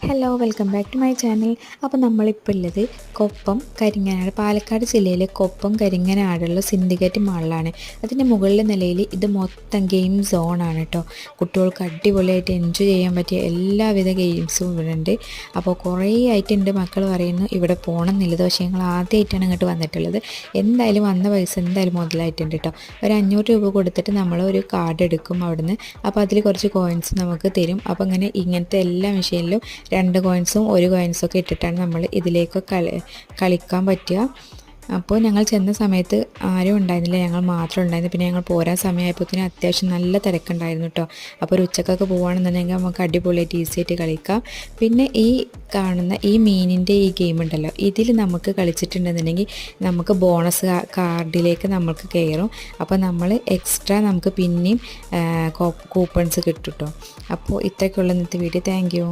Hello welcome back to my channel. അപ്പോൾ നമ്മളിപ്പോൾ ഉള്ളത് കൊപ്പം കരിങ്ങനാട്, പാലക്കാട് ജില്ലയിലെ കൊപ്പം കരിങ്ങനാടുള്ള സിൻഡിക്കേറ്റ് മാളിലാണ്. അതിൻ്റെ മുകളിലെ നിലയിൽ ഇത് മൊത്തം ഗെയിം സോണാണ് കേട്ടോ. കുട്ടികൾക്ക് അടിപൊളിയായിട്ട് എൻജോയ് ചെയ്യാൻ പറ്റിയ എല്ലാവിധ ഗെയിംസും ഇവിടെ ഉണ്ട്. അപ്പോൾ കുറേ ആയിട്ട് എൻ്റെ മക്കൾ പറയുന്നു ഇവിടെ പോകണം എന്നുള്ളത്. പക്ഷേ ഞങ്ങൾ ആദ്യമായിട്ടാണ് ഇങ്ങോട്ട് വന്നിട്ടുള്ളത്. എന്തായാലും വന്ന പൈസ എന്തായാലും മുതലായിട്ടുണ്ട് കേട്ടോ. ഒരു 500 രൂപ കൊടുത്തിട്ട് നമ്മൾ ഒരു കാർഡ് എടുക്കും അവിടുന്ന്. അപ്പോൾ അതിൽ കുറച്ച് കോയിൻസ് നമുക്ക് തരും. അപ്പോൾ ഇങ്ങനത്തെ എല്ലാ മെഷീനിലും 2 കോയിൻസും 1 കോയിൻസൊക്കെ ഇട്ടിട്ടാണ് നമ്മൾ ഇതിലേക്ക് കളിക്കാൻ പറ്റുക. അപ്പോൾ ഞങ്ങൾ ചെന്ന സമയത്ത് ആരും ഉണ്ടായിരുന്നില്ല, ഞങ്ങൾ മാത്രം ഉണ്ടായിരുന്നു. പിന്നെ ഞങ്ങൾ പോരാൻ സമയമായപ്പോഴത്തേനും അത്യാവശ്യം നല്ല തിരക്കുണ്ടായിരുന്നു കേട്ടോ. അപ്പോൾ ഒരു ഉച്ചക്കൊക്കെ പോകുകയാണെന്നുണ്ടെങ്കിൽ നമുക്ക് അടിപൊളിയായിട്ട് ഈസി ആയിട്ട് കളിക്കാം. പിന്നെ ഈ കാണുന്ന ഈ മീനിൻ്റെ ഈ ഗെയിം ഉണ്ടല്ലോ, ഇതിൽ നമുക്ക് കളിച്ചിട്ടുണ്ടെന്നുണ്ടെങ്കിൽ നമുക്ക് ബോണസ് കാർഡിലേക്ക് നമുക്ക് കയറും. അപ്പോൾ നമ്മൾ എക്സ്ട്രാ നമുക്ക് പിന്നെയും കൂപ്പൺസ് കിട്ടും കേട്ടോ. അപ്പോൾ ഇത്രയൊക്കെയുള്ള ഇന്നത്തെ വീഡിയോ. Thank you.